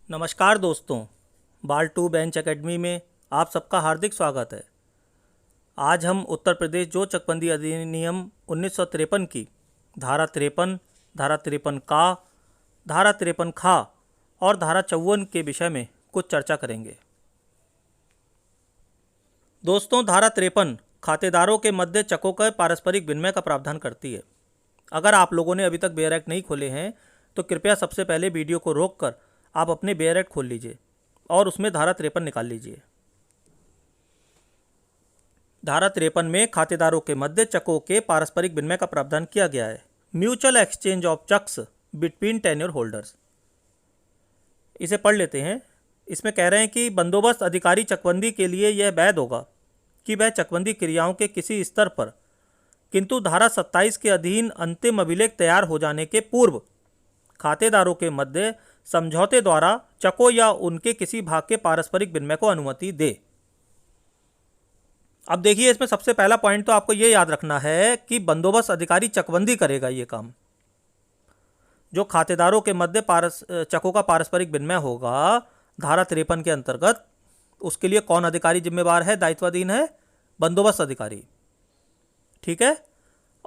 नमस्कार दोस्तों, बाल टू बेंच एकेडमी में आप सबका हार्दिक स्वागत है। आज हम उत्तर प्रदेश जो चकबंदी अधिनियम 1953 की धारा 53, धारा 53 का, धारा 53 खा और धारा 54 के विषय में कुछ चर्चा करेंगे। दोस्तों, धारा 53 खातेदारों के मध्य चकों का पारस्परिक विनिमय का प्रावधान करती है। अगर आप लोगों ने अभी तक बेयर एक्ट नहीं खोले हैं तो कृपया सबसे पहले वीडियो को रोककर आप अपने बेयर एक्ट खोल लीजिए और उसमें धारा 53 निकाल लीजिए। धारा 53 में खातेदारों के मध्य चकों के पारस्परिक विनिमय का प्रावधान किया गया है। Mutual exchange of chaks between tenure holders. इसे पढ़ लेते हैं। इसमें कह रहे हैं कि बंदोबस्त अधिकारी चकबंदी के लिए यह वैध होगा कि वह चकबंदी क्रियाओं के किसी स्तर पर, किंतु धारा 27 के अधीन अंतिम अभिलेख तैयार हो जाने के पूर्व खातेदारों के मध्य समझौते द्वारा चकों या उनके किसी भाग के पारस्परिक विनिमय को अनुमति दे। अब देखिए, इसमें सबसे पहला पॉइंट तो आपको यह याद रखना है कि बंदोबस्त अधिकारी चकबंदी करेगा ये काम। जो खातेदारों के मध्य चकों का पारस्परिक विनिमय होगा धारा 53 के अंतर्गत, उसके लिए कौन अधिकारी जिम्मेवार है, दायित्वाधीन है? बंदोबस्त अधिकारी। ठीक है।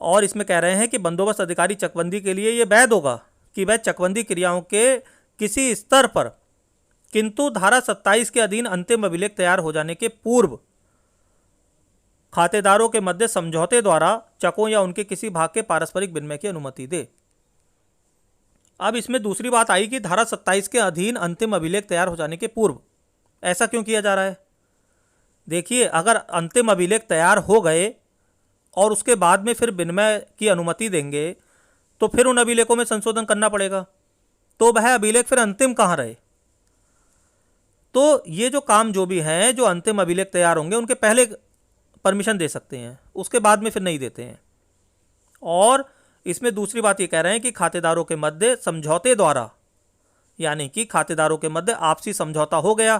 और इसमें कह रहे हैं कि बंदोबस्त अधिकारी चकबंदी के लिए यह वैध होगा कि वह चकबंदी क्रियाओं के किसी स्तर पर, किंतु धारा 27 के अधीन अंतिम अभिलेख तैयार हो जाने के पूर्व खातेदारों के मध्य समझौते द्वारा चकों या उनके किसी भाग के पारस्परिक विनिमय की अनुमति दे। अब इसमें दूसरी बात आई कि धारा 27 के अधीन अंतिम अभिलेख तैयार हो जाने के पूर्व। ऐसा क्यों किया जा रहा है? देखिए, अगर अंतिम अभिलेख तैयार हो गए और उसके बाद में फिर विनिमय की अनुमति देंगे तो फिर उन अभिलेखों में संशोधन करना पड़ेगा, तो वह अभिलेख फिर अंतिम कहाँ रहे? तो ये जो काम जो भी हैं, जो अंतिम अभिलेख तैयार होंगे उनके पहले परमिशन दे सकते हैं, उसके बाद में फिर नहीं देते हैं। और इसमें दूसरी बात ये कह रहे हैं कि खातेदारों के मध्य समझौते द्वारा, यानी कि खातेदारों के मध्य आपसी समझौता हो गया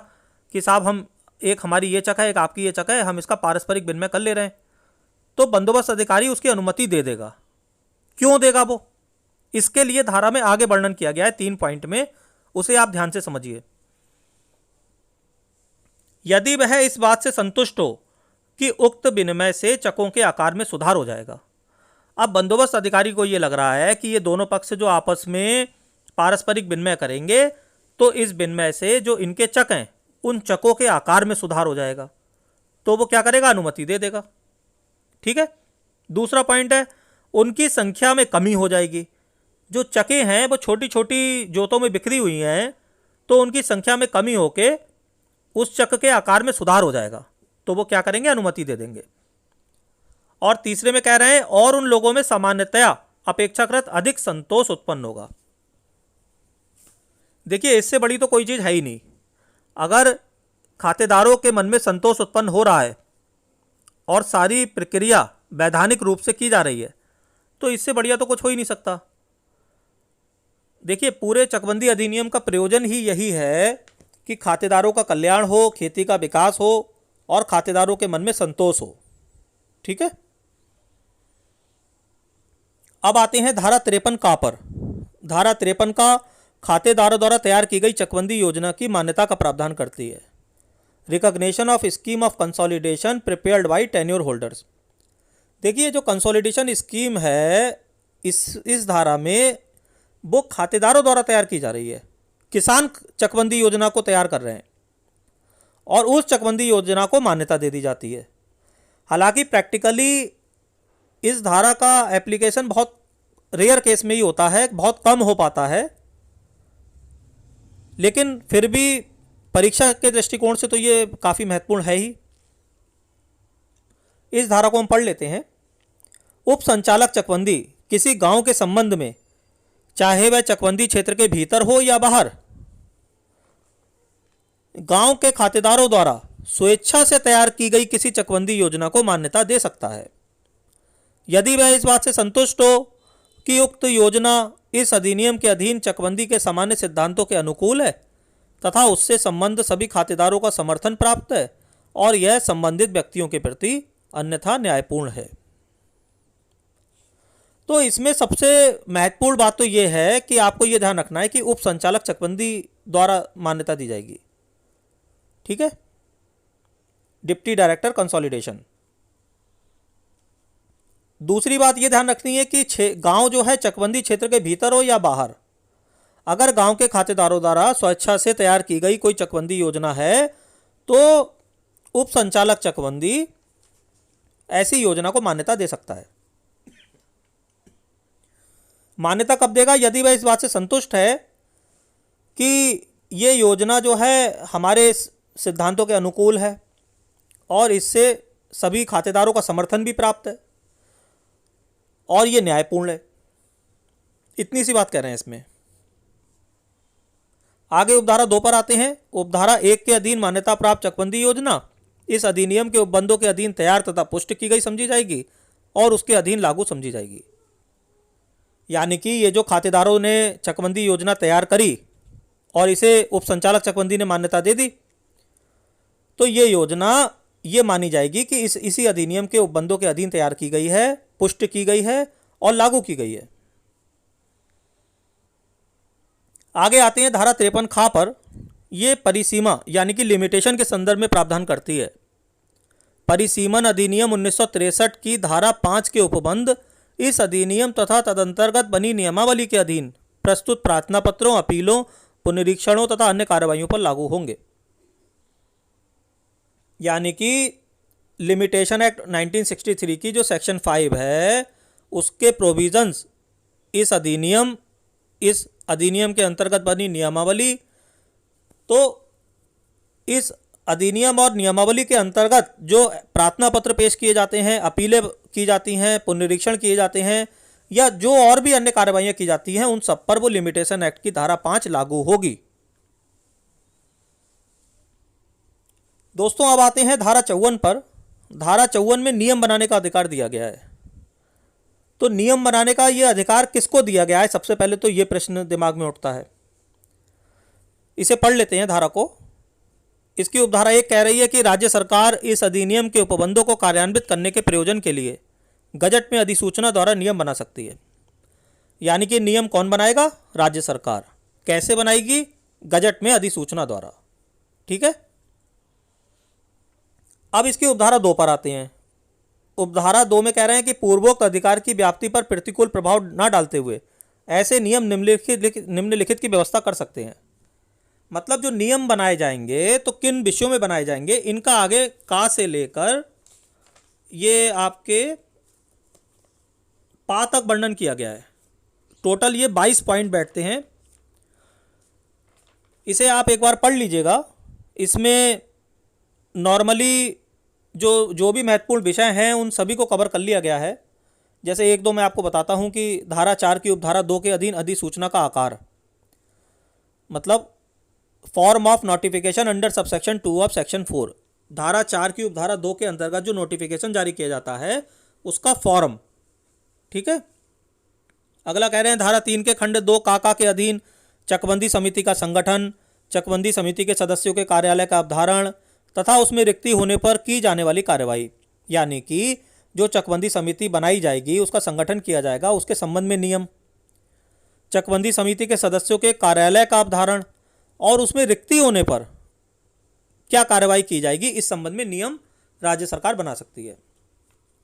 कि साहब हम एक हमारी ये चक है, एक आपकी ये चक है, हम इसका पारस्परिक विनिमय कर ले रहे हैं, तो बंदोबस्त अधिकारी उसकी अनुमति दे देगा। क्यों देगा वो? इसके लिए धारा में आगे वर्णन किया गया है 3 पॉइंट में, उसे आप ध्यान से समझिए। यदि वह इस बात से संतुष्ट हो कि उक्त विनिमय से चकों के आकार में सुधार हो जाएगा। अब बंदोबस्त अधिकारी को यह लग रहा है कि ये दोनों पक्ष जो आपस में पारस्परिक विनिमय करेंगे तो इस विनिमय से जो इनके चक हैं उन चकों के आकार में सुधार हो जाएगा, तो वो क्या करेगा? अनुमति दे देगा। ठीक है। दूसरा पॉइंट है, उनकी संख्या में कमी हो जाएगी। जो चकें हैं वो छोटी छोटी जोतों में बिखरी हुई हैं, तो उनकी संख्या में कमी होके उस चक के आकार में सुधार हो जाएगा, तो वो क्या करेंगे? अनुमति दे देंगे। और तीसरे में कह रहे हैं, और उन लोगों में सामान्यतया अपेक्षाकृत अधिक संतोष उत्पन्न होगा। देखिए, इससे बड़ी तो कोई चीज है ही नहीं। अगर खातेदारों के मन में संतोष उत्पन्न हो रहा है और सारी प्रक्रिया वैधानिक रूप से की जा रही है, तो इससे बढ़िया तो कुछ हो ही नहीं सकता। देखिए, पूरे चकबंदी अधिनियम का प्रयोजन ही यही है कि खातेदारों का कल्याण हो, खेती का विकास हो और खातेदारों के मन में संतोष हो। ठीक है। अब आते हैं धारा 53 का पर। धारा 53 का खातेदारों द्वारा तैयार की गई चकबंदी योजना की मान्यता का प्रावधान करती है। Recognition of scheme of consolidation prepared by tenure holders. देखिए, जो कंसोलिडेशन स्कीम है इस धारा में वो खातेदारों द्वारा तैयार की जा रही है। किसान चकबंदी योजना को तैयार कर रहे हैं और उस चकबंदी योजना को मान्यता दे दी जाती है। हालांकि प्रैक्टिकली इस धारा का एप्लीकेशन बहुत रेयर केस में ही होता है, बहुत कम हो पाता है, लेकिन फिर भी परीक्षा के दृष्टिकोण से तो ये काफ़ी महत्वपूर्ण है ही। इस धारा को हम पढ़ लेते हैं। उप संचालक चकबंदी किसी गांव के संबंध में, चाहे वह चकबंदी क्षेत्र के भीतर हो या बाहर, गांव के खातेदारों द्वारा स्वेच्छा से तैयार की गई किसी चकबंदी योजना को मान्यता दे सकता है, यदि वह इस बात से संतुष्ट हो कि उक्त योजना इस अधिनियम के अधीन चकबंदी के सामान्य सिद्धांतों के अनुकूल है तथा उससे संबंध सभी खातेदारों का समर्थन प्राप्त है और यह संबंधित व्यक्तियों के प्रति अन्यथा न्यायपूर्ण है। तो इसमें सबसे महत्वपूर्ण बात तो ये है कि आपको ये ध्यान रखना है कि उप संचालक चकबंदी द्वारा मान्यता दी जाएगी, ठीक है, डिप्टी डायरेक्टर कंसोलिडेशन। दूसरी बात ये ध्यान रखनी है कि गांव जो है चकबंदी क्षेत्र के भीतर हो या बाहर, अगर गांव के खातेदारों द्वारा स्वेच्छा से तैयार की गई कोई चकबंदी योजना है तो उप संचालक चकबंदी ऐसी योजना को मान्यता दे सकता है। मान्यता कब देगा? यदि वह इस बात से संतुष्ट है कि ये योजना जो है हमारे सिद्धांतों के अनुकूल है और इससे सभी खातेदारों का समर्थन भी प्राप्त है और ये न्यायपूर्ण है। इतनी सी बात कह रहे हैं इसमें। आगे उपधारा 2 पर आते हैं। उपधारा 1 के अधीन मान्यता प्राप्त चकबंदी योजना इस अधिनियम के उपबंधों के अधीन तैयार तथा पुष्ट की गई समझी जाएगी और उसके अधीन लागू समझी जाएगी। यानी कि ये जो खातेदारों ने चकबंदी योजना तैयार करी और इसे उप संचालक चकबंदी ने मान्यता दे दी, तो ये योजना ये मानी जाएगी कि इसी अधिनियम के उपबंधों के अधीन तैयार की गई है, पुष्ट की गई है और लागू की गई है। आगे आते हैं धारा 53 खा पर। यह परिसीमा यानी कि लिमिटेशन के संदर्भ में प्रावधान करती है। परिसीमन अधिनियम 1963 की धारा 5 के उपबंध इस अधिनियम तथा तदंतर्गत बनी नियमावली के अधीन प्रस्तुत प्रार्थना पत्रों, अपीलों, पुनरीक्षणों तथा अन्य कार्रवाइयों पर लागू होंगे। यानी कि लिमिटेशन एक्ट 1963 की जो सेक्शन 5 है उसके प्रोविजंस इस अधिनियम के अंतर्गत बनी नियमावली, तो इस अधिनियम और नियमावली के अंतर्गत जो प्रार्थना पत्र पेश किए जाते हैं, अपीलें की जाती हैं, पुनरीक्षण किए जाते हैं या जो और भी अन्य कार्रवाइयाँ की जाती हैं, उन सब पर वो लिमिटेशन एक्ट की धारा 5 लागू होगी। दोस्तों अब आते हैं धारा 54 पर। धारा 54 में नियम बनाने का अधिकार दिया गया है। तो नियम बनाने का ये अधिकार किसको दिया गया है? सबसे पहले तो ये प्रश्न दिमाग में उठता है। इसे पढ़ लेते हैं धारा को। इसकी उपधारा 1 कह रही है कि राज्य सरकार इस अधिनियम के उपबंधों को कार्यान्वित करने के प्रयोजन के लिए गजट में अधिसूचना द्वारा नियम बना सकती है। यानी कि नियम कौन बनाएगा? राज्य सरकार। कैसे बनाएगी? गजट में अधिसूचना द्वारा, ठीक है। अब इसकी उपधारा 2 पर आते हैं। उपधारा 2 में कह रहे हैं कि पूर्वोक्त अधिकार की व्याप्ति पर प्रतिकूल प्रभाव न डालते हुए ऐसे नियम निम्नलिखित की व्यवस्था कर सकते हैं। मतलब जो नियम बनाए जाएंगे तो किन विषयों में बनाए जाएंगे, इनका आगे का से लेकर ये आपके पा तक वर्णन किया गया है। टोटल ये 22 पॉइंट बैठते हैं। इसे आप एक बार पढ़ लीजिएगा। इसमें नॉर्मली जो भी महत्वपूर्ण विषय हैं उन सभी को कवर कर लिया गया है। जैसे 1-2 मैं आपको बताता हूं कि धारा 4 की उपधारा 2 के अधीन अधिसूचना का आकार, मतलब form of notification under subsection 2 of section 4। धारा 4 की उपधारा 2 के अंतर्गत जो नोटिफिकेशन जारी किया जाता है उसका फॉर्म, ठीक है। अगला कह रहे हैं धारा 3 के खंड 2 काका के अधीन चकबंदी समिति का संगठन, चकबंदी समिति के सदस्यों के कार्यालय का अवधारण तथा उसमें रिक्ति होने पर की जाने वाली कार्रवाई। यानी कि जो चकबंदी समिति बनाई जाएगी उसका संगठन किया जाएगा, उसके संबंध में नियम, चकबंदी समिति के सदस्यों के कार्यालय का अवधारण और उसमें रिक्ति होने पर क्या कार्रवाई की जाएगी, इस संबंध में नियम राज्य सरकार बना सकती है।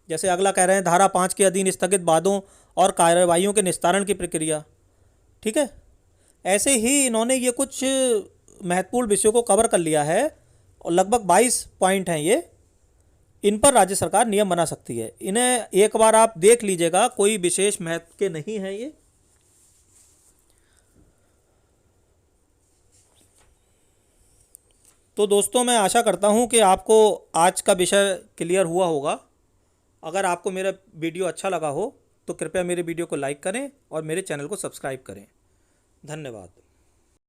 जैसे अगला कह रहे हैं धारा 5 के अधीन स्थगित वादों और कार्रवाइयों के निस्तारण की प्रक्रिया, ठीक है। ऐसे ही इन्होंने ये कुछ महत्वपूर्ण विषयों को कवर कर लिया है और लगभग 22 पॉइंट हैं ये। इन पर राज्य सरकार नियम बना सकती है। इन्हें एक बार आप देख लीजिएगा, कोई विशेष महत्व के नहीं है ये। तो दोस्तों मैं आशा करता हूँ कि आपको आज का विषय क्लियर हुआ होगा। अगर आपको मेरा वीडियो अच्छा लगा हो तो कृपया मेरे वीडियो को लाइक करें और मेरे चैनल को सब्सक्राइब करें। धन्यवाद।